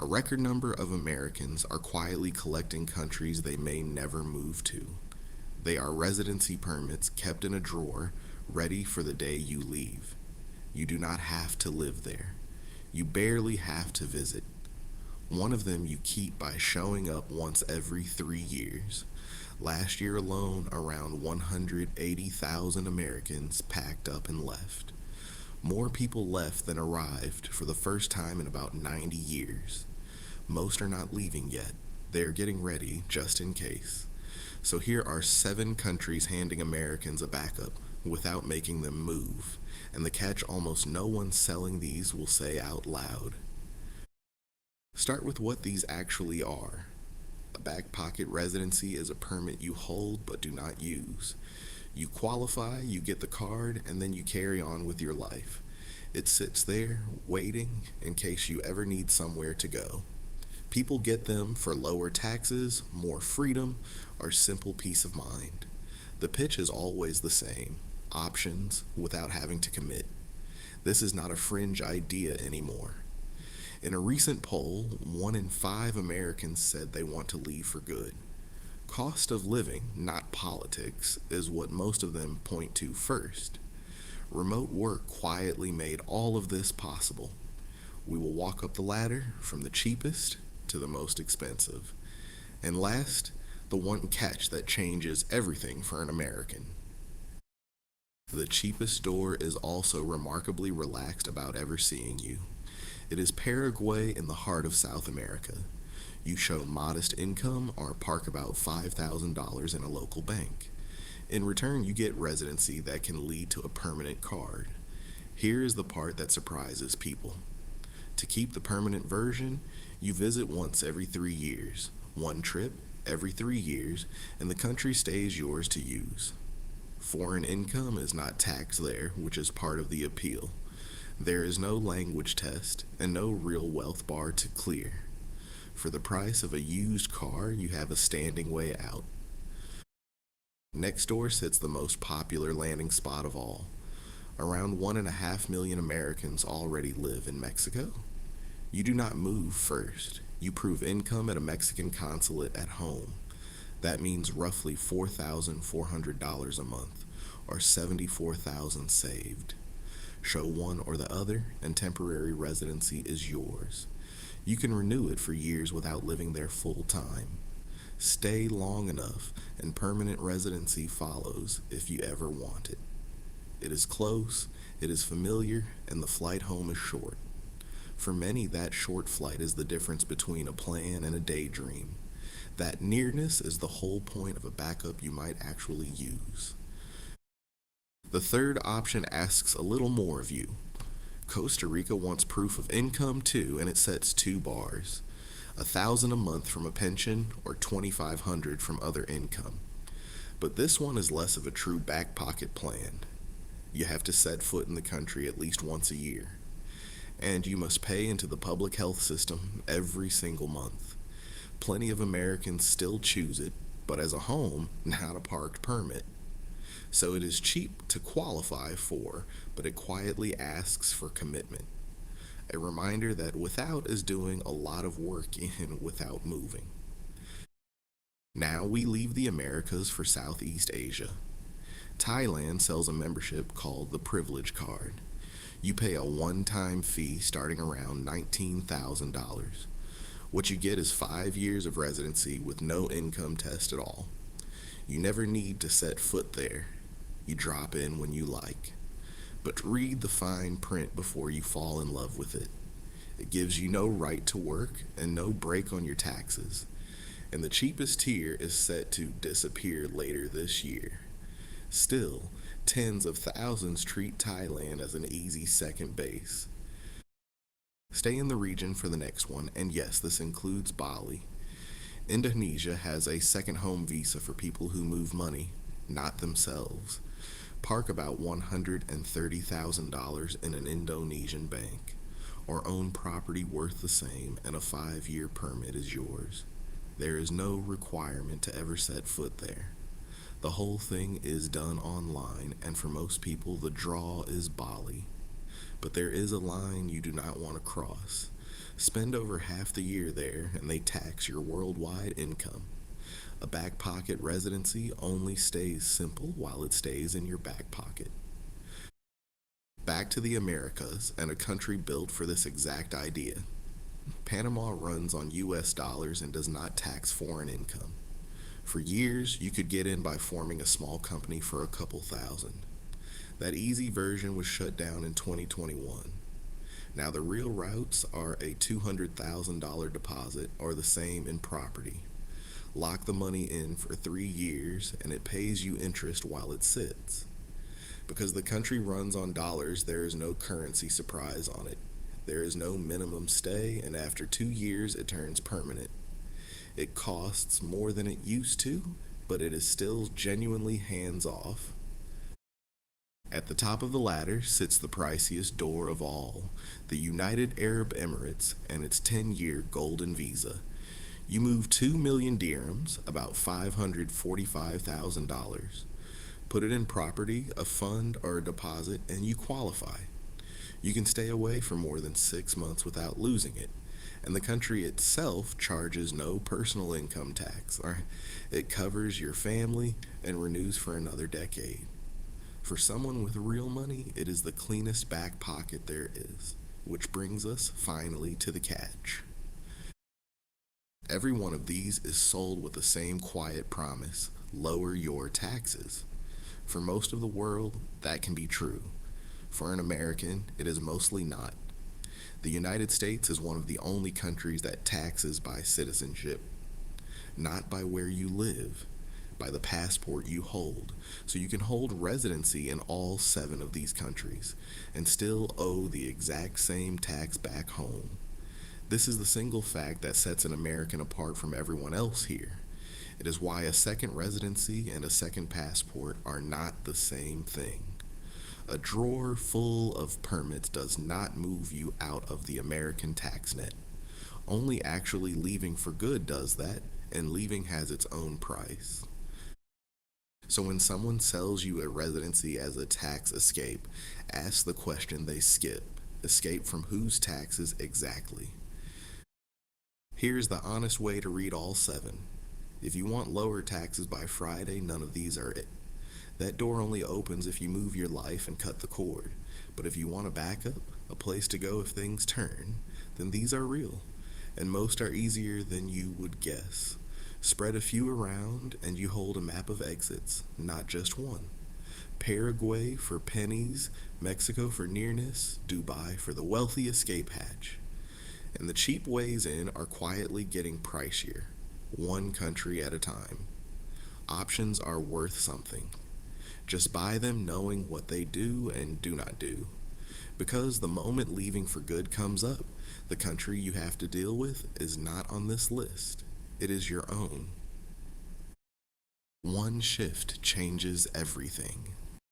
A record number of Americans are quietly collecting countries they may never move to. They are residency permits kept in a drawer, ready for the day you leave. You do not have to live there. You barely have to visit. One of them you keep by showing up once every 3 years. Last year alone, around 180,000 Americans packed up and left. More people left than arrived for the first time in about 90 years. Most are not leaving yet. They are getting ready just in case. So here are 7 countries handing Americans a backup without making them move. And the catch almost no one selling these will say out loud. Start with what these actually are. A back pocket residency is a permit you hold but do not use. You qualify, you get the card, and then you carry on with your life. It sits there, waiting, in case you ever need somewhere to go. People get them for lower taxes, more freedom, or simple peace of mind. The pitch is always the same: options without having to commit. This is not a fringe idea anymore. In a recent poll, 1 in 5 Americans said they want to leave for good. Cost of living, not politics, is what most of them point to first. Remote work quietly made all of this possible. We will walk up the ladder from the cheapest to the most expensive. And last, the one catch that changes everything for an American. The cheapest door is also remarkably relaxed about ever seeing you. It is Paraguay in the heart of South America. You show modest income or park about $5,000 in a local bank. In return, you get residency that can lead to a permanent card. Here is the part that surprises people. To keep the permanent version, you visit once every 3 years, one trip every 3 years, and the country stays yours to use. Foreign income is not taxed there, which is part of the appeal. There is no language test and no real wealth bar to clear. For the price of a used car, you have a standing way out. Next door sits the most popular landing spot of all. Around 1.5 million Americans already live in Mexico. You do not move first. You prove income at a Mexican consulate at home. That means roughly $4,400 a month, or $74,000 saved. Show one or the other, and temporary residency is yours. You can renew it for years without living there full time. Stay long enough, and permanent residency follows if you ever want it. It is close, it is familiar, and the flight home is short. For many, that short flight is the difference between a plan and a daydream. That nearness is the whole point of a backup you might actually use. The third option asks a little more of you. Costa Rica wants proof of income too, and it sets 2 bars. $1,000 a month from a pension or $2,500 from other income. But this one is less of a true back pocket plan. You have to set foot in the country at least once a year. And you must pay into the public health system every single month. Plenty of Americans still choose it, but as a home, not a parked permit. So it is cheap to qualify for, but it quietly asks for commitment. A reminder that without is doing a lot of work in without moving. Now we leave the Americas for Southeast Asia. Thailand sells a membership called the Privilege Card. You pay a one-time fee starting around $19,000. What you get is 5 years of residency with no income test at all. You never need to set foot there. You drop in when you like. But read the fine print before you fall in love with it. It gives you no right to work and no break on your taxes. And the cheapest tier is set to disappear later this year. Still, tens of thousands treat Thailand as an easy second base. Stay in the region for the next one, and yes, this includes Bali. Indonesia has a second home visa for people who move money, not themselves. Park about $130,000 in an Indonesian bank, or own property worth the same, and a 5-year permit is yours. There is no requirement to ever set foot there. The whole thing is done online, and for most people, the draw is Bali. But there is a line you do not want to cross. Spend over half the year there and they tax your worldwide income. A back pocket residency only stays simple while it stays in your back pocket. Back to the Americas and a country built for this exact idea. Panama runs on US dollars and does not tax foreign income. For years, you could get in by forming a small company for a couple thousand. That easy version was shut down in 2021. Now, the real routes are a $200,000 deposit or the same in property. Lock the money in for 3 years and it pays you interest while it sits. Because the country runs on dollars, there is no currency surprise on it. There is no minimum stay, and after 2 years, it turns permanent. It costs more than it used to, but it is still genuinely hands off. At the top of the ladder sits the priciest door of all, the United Arab Emirates and its 10-year golden visa. You move 2 million dirhams, about $545,000. Put it in property, a fund, or a deposit, and you qualify. You can stay away for more than 6 months without losing it, and the country itself charges no personal income tax. It covers your family and renews for another decade. For someone with real money, it is the cleanest back pocket there is, which brings us finally to the catch. Every one of these is sold with the same quiet promise: lower your taxes. For most of the world, that can be true. For an American, it is mostly not. The United States is one of the only countries that taxes by citizenship, not by where you live, by the passport you hold. So you can hold residency in all 7 of these countries and still owe the exact same tax back home. This is the single fact that sets an American apart from everyone else here. It is why a second residency and a second passport are not the same thing. A drawer full of permits does not move you out of the American tax net. Only actually leaving for good does that, and leaving has its own price. So when someone sells you a residency as a tax escape, ask the question they skip. Escape from whose taxes exactly? Here's the honest way to read all 7. If you want lower taxes by Friday, none of these are it. That door only opens if you move your life and cut the cord. But if you want a backup, a place to go if things turn, then these are real. And most are easier than you would guess. Spread a few around and you hold a map of exits, not just one. Paraguay for pennies, Mexico for nearness, Dubai for the wealthy escape hatch. And the cheap ways in are quietly getting pricier, one country at a time. Options are worth something. Just buy them knowing what they do and do not do. Because the moment leaving for good comes up, the country you have to deal with is not on this list. It is your own. One shift changes everything.